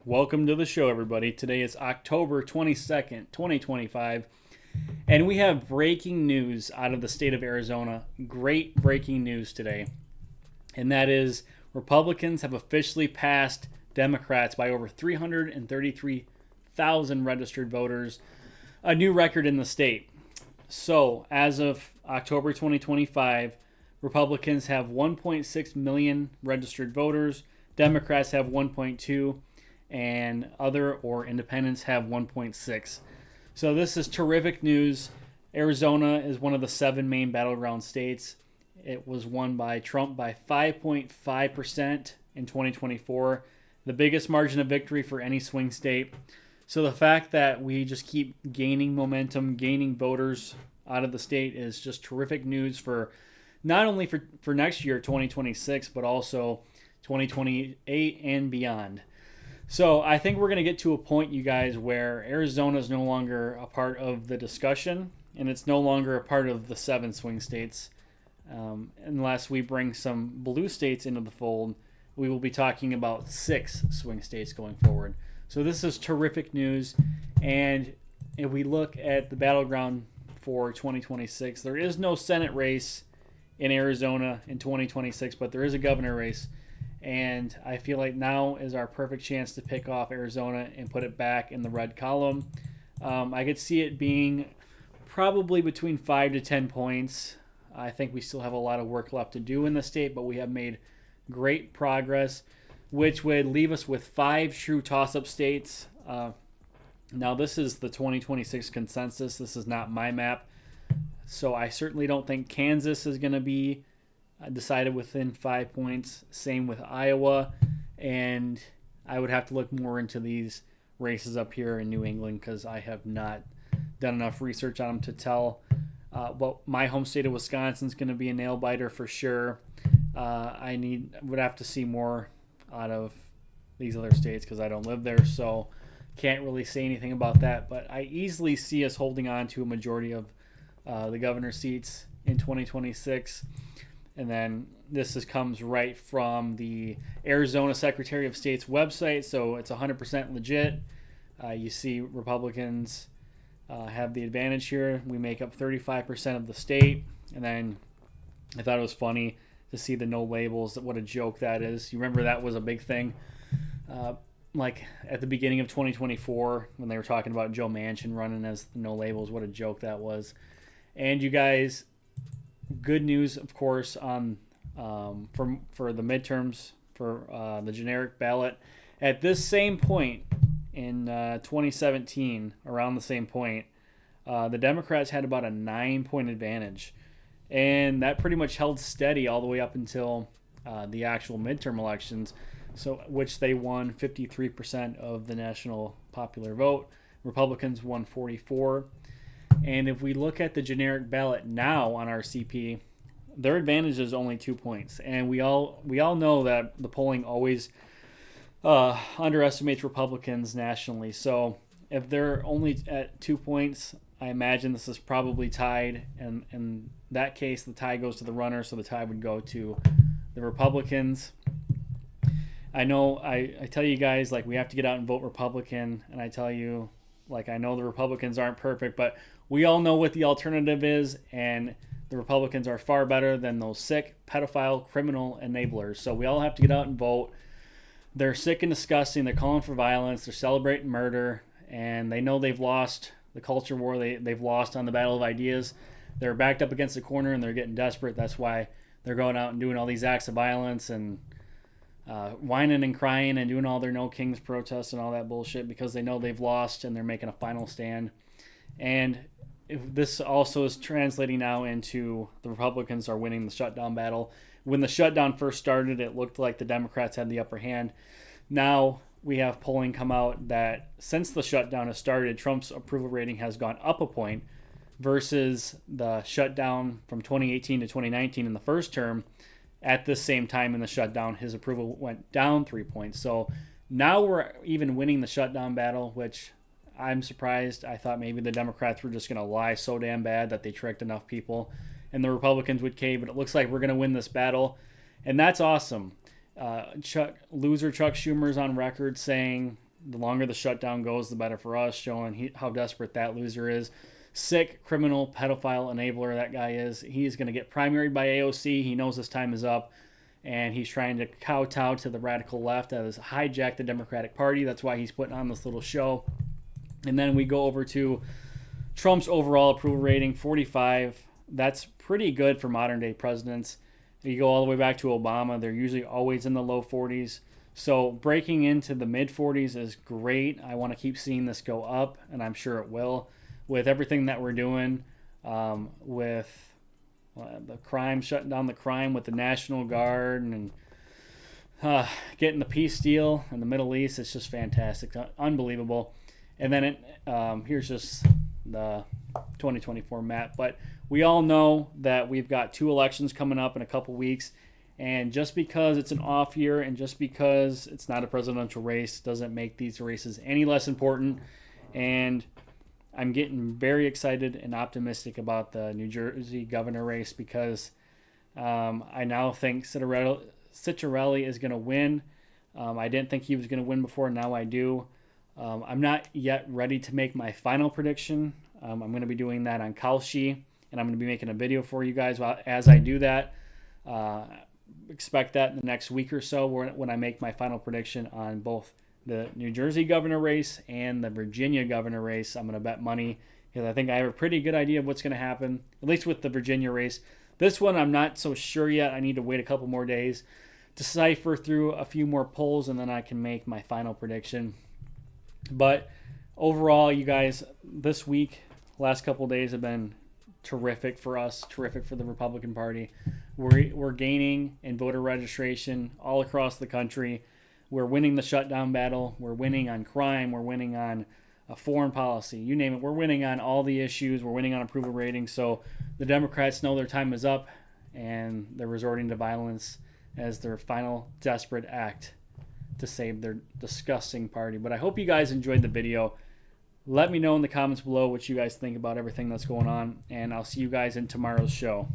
Welcome to the show, everybody. Today is October 22nd, 2025, and we have breaking news out of the state of Arizona. Great breaking news today, and that is Republicans have officially passed Democrats by over 333,000 registered voters, a new record in the state. So, as of October 2025, Republicans have 1.6 million registered voters, Democrats have 1.2, and other or independents have 1.6. So this is terrific news. Arizona is one of the 7 main battleground states. It was won by Trump by 5.5% in 2024, the biggest margin of victory for any swing state. So the fact that we just keep gaining momentum, gaining voters out of the state is just terrific news for not only for next year, 2026, but also 2028 and beyond. So I think we're going to get to a point, you guys, where Arizona is no longer a part of the discussion, and it's no longer a part of the 7 swing states. Unless we bring some blue states into the fold, we will be talking about 6 swing states going forward. So this is terrific news. And if we look at the battleground for 2026, there is no Senate race in Arizona in 2026, but there is a governor race. And I feel like now is our perfect chance to pick off Arizona and put it back in the red column. I could see it being probably between 5 to 10 points. I think we still have a lot of work left to do in the state, but we have made great progress, which would leave us with 5 true toss-up states. Now, this is the 2026 consensus. This is not my map. So I certainly don't think Kansas is going to be decided within 5 points. Same with Iowa. And I would have to look more into these races up here in New England because I have not done enough research on them to tell. But my home state of Wisconsin is going to be a nail biter for sure. Would have to see more out of these other states because I don't live there, so can't really say anything about that. But I easily see us holding on to a majority of the governor seats in 2026. And then this comes right from the Arizona Secretary of State's website, so it's 100% legit. You see Republicans have the advantage here. We make up 35% of the state. And then I thought it was funny to see the no labels. What a joke that is. You remember that was a big thing? Like at the beginning of 2024 when they were talking about Joe Manchin running as the no labels. What a joke that was. And you guys, good news, of course, on for the midterms for the generic ballot. At this same point in 2017, around the same point, the Democrats had about a 9-point advantage, and that pretty much held steady all the way up until the actual midterm elections. So, which they won 53% of the national popular vote. Republicans won 44%. And if we look at the generic ballot now on our CP, their advantage is only 2 points. And we all know that the polling always underestimates Republicans nationally. So if they're only at 2 points, I imagine this is probably tied. And in that case, the tie goes to the runner, so the tie would go to the Republicans. I know I tell you guys, like, we have to get out and vote Republican. And I tell you, like, I know the Republicans aren't perfect, but we all know what the alternative is, and the Republicans are far better than those sick, pedophile, criminal enablers. So we all have to get out and vote. They're sick and disgusting. They're calling for violence. They're celebrating murder, and they know they've lost the culture war. They've lost on the battle of ideas. They're backed up against the corner, and they're getting desperate. That's why they're going out and doing all these acts of violence and whining and crying and doing all their No Kings protests and all that bullshit because they know they've lost and they're making a final stand. And if this also is translating now into the Republicans are winning the shutdown battle. When the shutdown first started, it looked like the Democrats had the upper hand. Now we have polling come out that since the shutdown has started, Trump's approval rating has gone up a point versus the shutdown from 2018 to 2019 in the first term. At this same time in the shutdown, his approval went down 3 points. So now we're even winning the shutdown battle, which I'm surprised. I thought maybe the Democrats were just going to lie so damn bad that they tricked enough people and the Republicans would cave, but it looks like we're going to win this battle, and that's awesome. Chuck Schumer's on record saying The longer the shutdown goes, the better for us, showing how desperate that loser is. Sick, criminal, pedophile enabler that guy is. He's going to get primaried by AOC. He knows his time is up, and he's trying to kowtow to the radical left that has hijacked the Democratic Party. That's why he's putting on this little show. And then we go over to Trump's overall approval rating, 45. That's pretty good for modern day presidents. You go all the way back to Obama, they're usually always in the low 40s. So breaking into the mid 40s is great. I want to keep seeing this go up, and I'm sure it will. With everything that we're doing, with the crime, shutting down the crime with the National Guard, and getting the peace deal in the Middle East, it's just fantastic, unbelievable. And then here's just the 2024 map. But we all know that we've got 2 elections coming up in a couple weeks. And just because it's an off year and just because it's not a presidential race doesn't make these races any less important. And I'm getting very excited and optimistic about the New Jersey governor race because I now think Ciccarelli is going to win. I didn't think he was going to win before. Now I do. I'm not yet ready to make my final prediction. I'm going to be doing that on Kalshi, and I'm going to be making a video for you guys as I do that. Expect that in the next week or so when I make my final prediction on both the New Jersey governor race and the Virginia governor race. I'm going to bet money because I think I have a pretty good idea of what's going to happen, at least with the Virginia race. This one, I'm not so sure yet. I need to wait a couple more days to cipher through a few more polls, and then I can make my final prediction. But overall, you guys, this week, last couple of days have been terrific for us, terrific for the Republican Party. We're gaining in voter registration all across the country. We're winning the shutdown battle. We're winning on crime. We're winning on foreign policy. You name it. We're winning on all the issues. We're winning on approval ratings. So the Democrats know their time is up, and they're resorting to violence as their final desperate act to save their disgusting party. But I hope you guys enjoyed the video. Let me know in the comments below what you guys think about everything that's going on, and I'll see you guys in tomorrow's show.